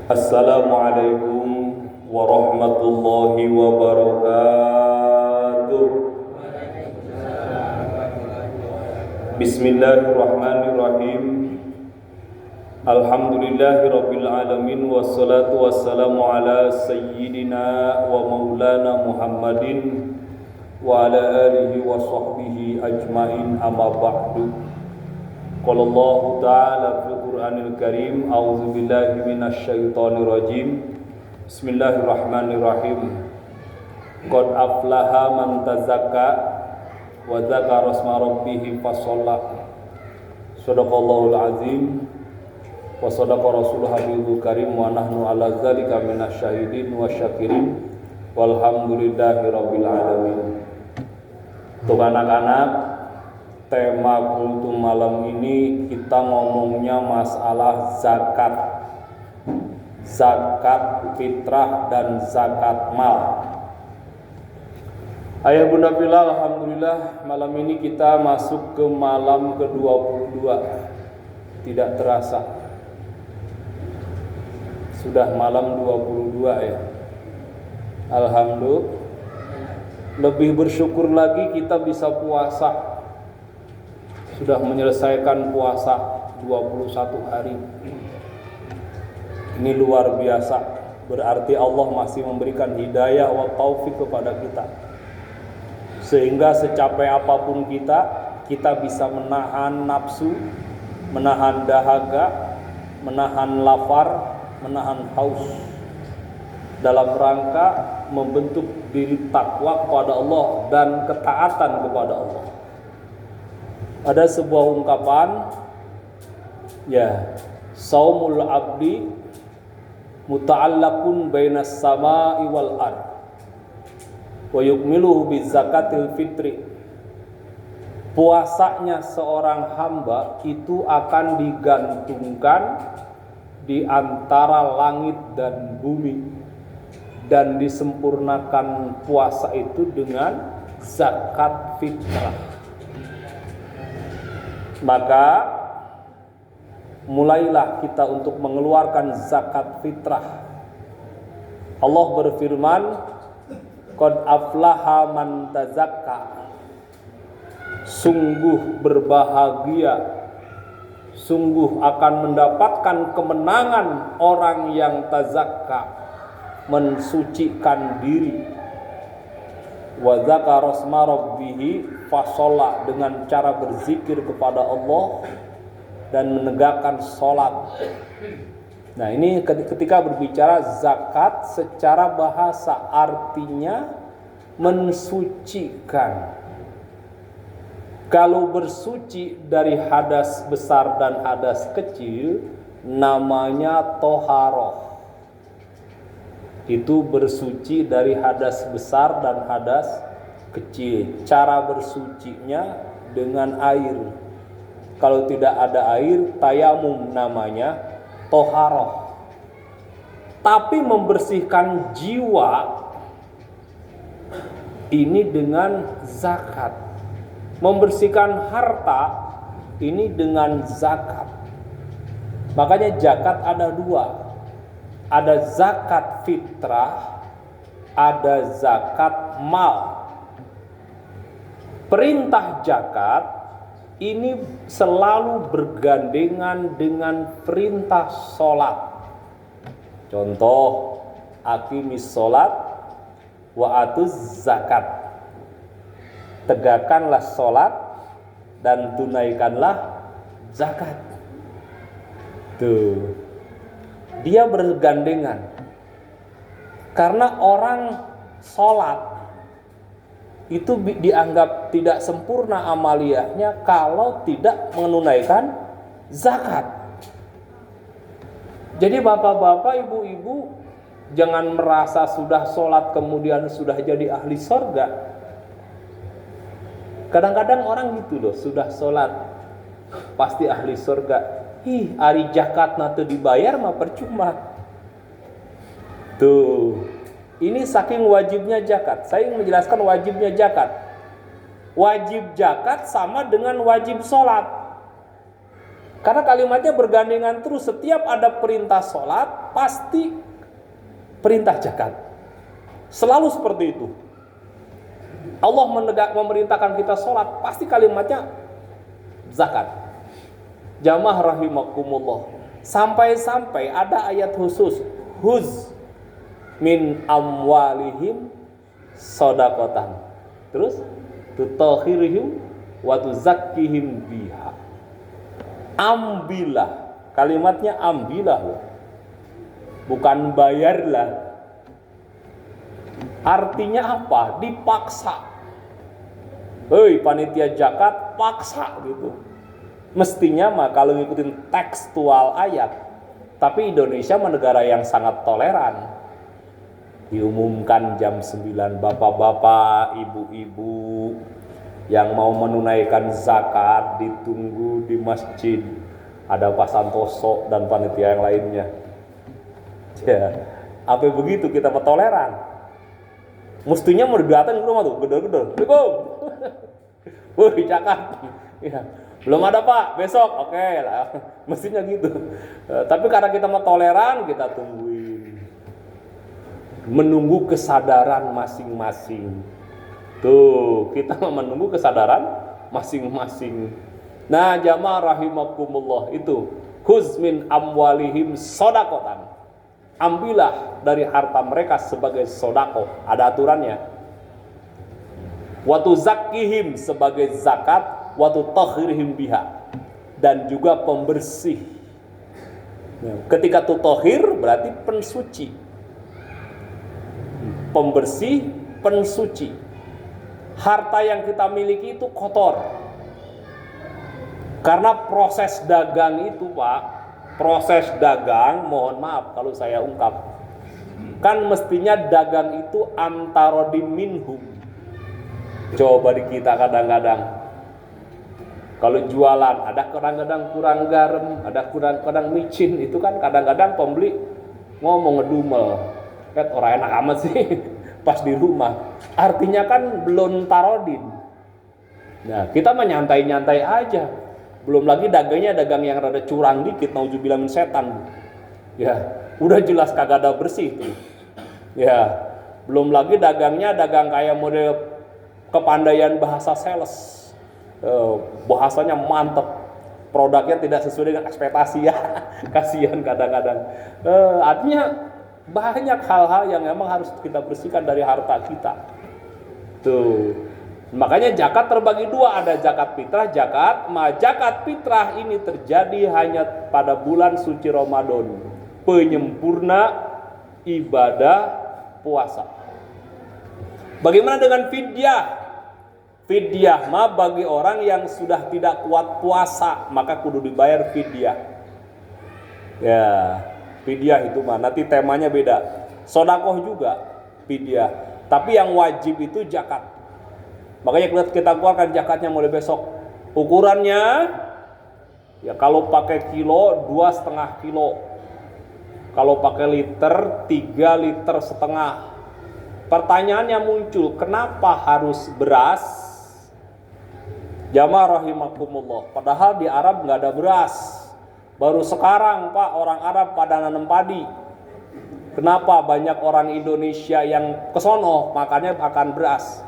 Assalamualaikum warahmatullahi wabarakatuh. Bismillahirrahmanirrahim. Alhamdulillahirabbil alamin wassalatu wassalamu ala sayyidina wa maulana Muhammadin wa ala alihi wa sahbihi ajmain, amma ba'du. Qala Allah ta'ala fil Qur'anil Karim, a'udzu billahi minasyaitonir rajim. Bismillahirrahmanirrahim. Qad aflaha man tazakka wa dzakara asma rabbih fasalla. Shadaqallahul azim wa shadaqa rasulul habibul karim wa nahnu ala dzalika minasyahidin wa syakirin walhamdulillahi rabbil alamin. Untuk anak-anak, tema kultum malam ini kita ngomongnya masalah zakat. Zakat fitrah dan zakat mal. Ayah bunda fillah, alhamdulillah malam ini kita masuk ke malam ke-22. Tidak terasa sudah malam 22 ya. Alhamdulillah. Lebih bersyukur lagi kita bisa puasa. Sudah menyelesaikan puasa 21 hari. Ini luar biasa. Berarti Allah masih memberikan hidayah wa taufik kepada kita. Sehingga secapai apapun kita bisa menahan nafsu, menahan dahaga, menahan lapar, menahan haus, dalam rangka membentuk diri takwa kepada Allah dan ketaatan kepada Allah. Ada sebuah ungkapan, ya, saumul abdi muta'allaqun bainas sama'i wal ard wa yukmiluhu bi zakatil fitri. Puasanya seorang hamba itu akan digantungkan di antara langit dan bumi, dan disempurnakan puasa itu dengan zakat fitrah. Maka mulailah kita untuk mengeluarkan zakat fitrah. Allah berfirman, qad aflaha man tazakka. Sungguh berbahagia, sungguh akan mendapatkan kemenangan orang yang tazakka, mensucikan diri. Wa dzakara asma rabbih fasalla, dengan cara berzikir kepada Allah dan menegakkan sholat. Nah, ini ketika berbicara zakat secara bahasa artinya mensucikan. Kalau bersuci dari hadas besar dan hadas kecil namanya toharoh. Itu bersuci dari hadas besar dan hadas kecil. Cara bersucinya dengan air. Kalau tidak ada air, tayamum namanya toharoh. Tapi membersihkan jiwa ini dengan zakat. Membersihkan harta ini dengan zakat. Makanya zakat ada dua. Ada zakat fitrah, ada zakat mal. Perintah zakat ini selalu bergandengan dengan perintah sholat. Contoh, aqimis sholat wa atuz zakat. Tegakkanlah sholat dan tunaikanlah zakat. Tuh, dia bergandengan. Karena orang sholat itu dianggap tidak sempurna amaliyahnya kalau tidak menunaikan zakat. Jadi bapak-bapak, ibu-ibu, jangan merasa sudah sholat kemudian sudah jadi ahli surga. Kadang-kadang orang gitu loh, sudah sholat pasti ahli surga. Ari zakat nanti dibayar mah percuma. Tuh, ini saking wajibnya zakat. Saya ingin menjelaskan wajibnya zakat. Wajib zakat sama dengan wajib sholat. Karena kalimatnya bergandengan terus. Setiap ada perintah sholat, pasti perintah zakat. Selalu seperti itu. Allah memerintahkan kita sholat, pasti kalimatnya zakat. Jamaah rahimakumullah. Sampai-sampai ada ayat khusus, huz min amwalihim shadaqatan. Terus tutahhirihim wa tuzakkihim biha. Ambillah. Kalimatnya ambillah. Bukan bayarlah. Artinya apa? Dipaksa. Hei panitia zakat, paksa gitu. Mestinya mah kalau ngikutin tekstual ayat. Tapi Indonesia negara yang sangat toleran. Diumumkan jam 9, bapak-bapak, ibu-ibu yang mau menunaikan zakat ditunggu di masjid. Ada Pak Santoso dan panitia yang lainnya. Ya, apa begitu kita toleran? Mestinya mau datang ke rumah tuh, gedor-gedor. Assalamualaikum. Woi, zakat. Ya. Belum ada Pak, besok. Oke lah. Mestinya gitu. Tapi karena kita mau toleran, kita tungguin. Menunggu kesadaran masing-masing. Tuh, kita menunggu kesadaran masing-masing. Nah, jamaah rahimakumullah, itu khuz min amwalihim shadaqatan. Ambillah dari harta mereka sebagai sodako. Ada aturannya. Watu zakihim sebagai zakat, watu tahhirihim biha, dan juga pembersih. Ketika tutohir berarti pensuci, pembersih, pensuci. Harta yang kita miliki itu kotor. Karena proses dagang itu, Pak, proses dagang, mohon maaf kalau saya ungkap, kan mestinya dagang itu antarodim minhum. Coba di kita kadang-kadang kalau jualan ada kadang-kadang kurang garam, ada kurang micin, itu kan kadang-kadang pembeli ngomong ngedumel, kan orang enak amat sih pas di rumah. Artinya kan belum tarodin. Nah, kita menyantai-nyantai aja. Belum lagi dagangnya dagang yang rada curang dikit, nauzubillah min setan. Ya, udah jelas kagak ada bersih tuh. Ya, belum lagi dagangnya dagang kayak model kepandaian bahasa sales. Bahasanya mantep. Produknya tidak sesuai dengan ekspektasi ya. Kasihan kadang-kadang. Artinya banyak hal-hal yang memang harus kita bersihkan dari harta kita. Tuh. Makanya zakat terbagi dua, ada zakat fitrah, zakat. Zakat fitrah ini terjadi hanya pada bulan suci Ramadan, penyempurna ibadah puasa. Bagaimana dengan fidyah? Fidyah mah bagi orang yang sudah tidak kuat puasa, maka kudu dibayar fidyah. Ya, fidyah itu mah nanti temanya beda. Sodakoh juga fidyah, tapi yang wajib itu zakat. Makanya kita keluarkan zakatnya mulai besok. Ukurannya ya kalau pakai kilo 2,5 kilo. Kalau pakai liter 3,5 liter. Pertanyaannya muncul, kenapa harus beras? Jamaah rahimakumullah. Padahal di Arab nggak ada beras. Baru sekarang Pak orang Arab pada nanam padi. Kenapa banyak orang Indonesia yang kesono makannya makan beras,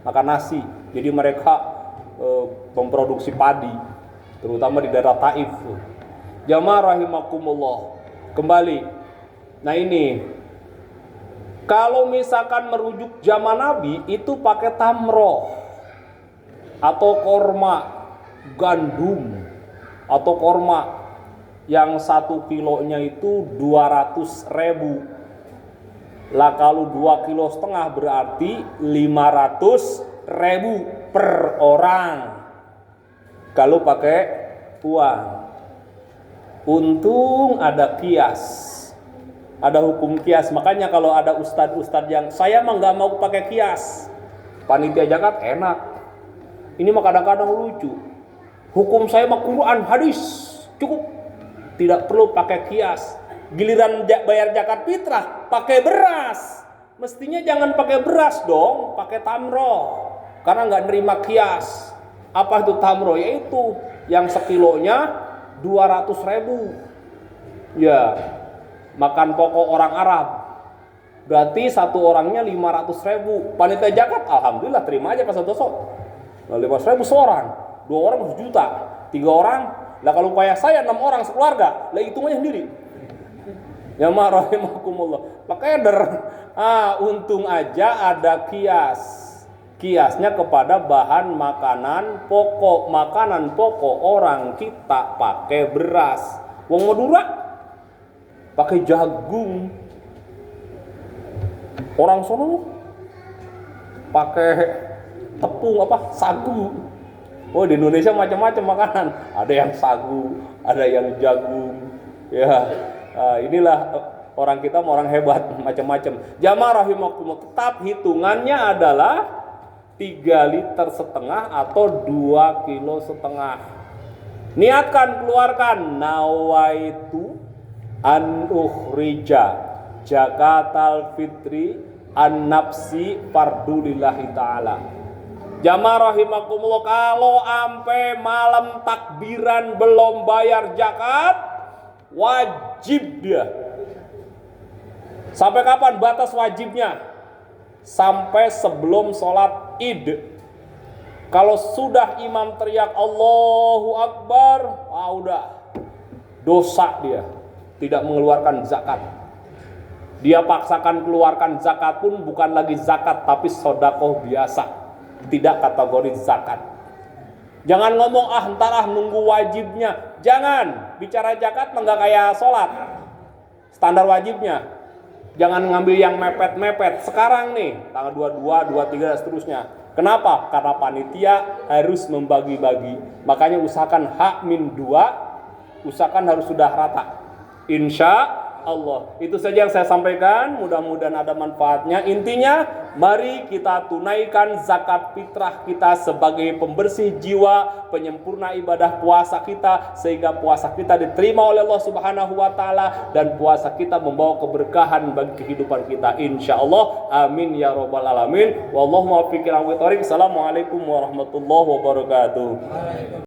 makan nasi. Jadi mereka memproduksi padi, terutama di daerah Taif. Jamaah rahimakumullah. Kembali. Nah ini, kalau misalkan merujuk zaman Nabi itu pakai tamroh atau korma gandum atau korma yang 1 kilonya itu 200.000. Lah kalau 2,5 kilo berarti 500.000 per orang kalau pakai uang. Untung ada kias, ada hukum kias. Makanya kalau ada ustadz yang saya mah nggak mau pakai kias, panitia zakat enak. Ini mah kadang-kadang lucu. Hukum saya mah Quran hadis cukup, tidak perlu pakai kias. Giliran bayar zakat fitrah pakai beras, mestinya jangan pakai beras dong, pakai tamroh, karena nggak nerima kias. Apa itu tamroh? Yaitu yang sekilonya 200.000. Ya, makan pokok orang Arab. Berarti satu orangnya 500.000. Panitia zakat, alhamdulillah terima aja pas satu. 500.000 seorang, 2 orang 1 juta, 3 orang. Lah kalau kayak saya 6 orang sekeluarga, lah hitungannya sendiri. Ya rahimakumullah. Makanya untung aja ada kiasnya kepada bahan makanan pokok. Makanan pokok orang kita pakai beras. Wong Madura pakai jagung. Orang sono pakai tepung sagu. Oh, di Indonesia macam-macam makanan. Ada yang sagu, ada yang jagung. Ya, inilah orang kita orang hebat, macam-macam. Jamaah rahimakumullah, tetap hitungannya adalah 3,5 liter atau 2,5 kilo. Niatkan, keluarkan nawaitu an ukhrija zakatal fitri an nafsi fardulillahi ta'ala. Jamaah rahimakumullah, kalau ampe malam takbiran belum bayar zakat, wajib dia. Sampai kapan batas wajibnya? Sampai sebelum sholat id. Kalau sudah imam teriak Allahu Akbar, udah dosa dia, tidak mengeluarkan zakat. Dia paksakan keluarkan zakat pun bukan lagi zakat, tapi sedekah biasa, tidak kategori zakat. Jangan ngomong ntar nunggu wajibnya. Jangan bicara zakat enggak kayak sholat standar wajibnya. Jangan ngambil yang mepet-mepet. Sekarang nih tanggal 22, 23 dan seterusnya. Kenapa? Karena panitia harus membagi-bagi. Makanya usahakan H-2, usahakan harus sudah rata. Insya Allah. Itu saja yang saya sampaikan. Mudah-mudahan ada manfaatnya. Intinya, mari kita tunaikan zakat fitrah kita sebagai pembersih jiwa, penyempurna ibadah puasa kita, sehingga puasa kita diterima oleh Allah Subhanahu wa taala dan puasa kita membawa keberkahan bagi kehidupan kita insyaallah. Amin ya rabbal alamin. Wallahu muwaffiq ila aqwamit thoriq. Assalamualaikum warahmatullahi wabarakatuh.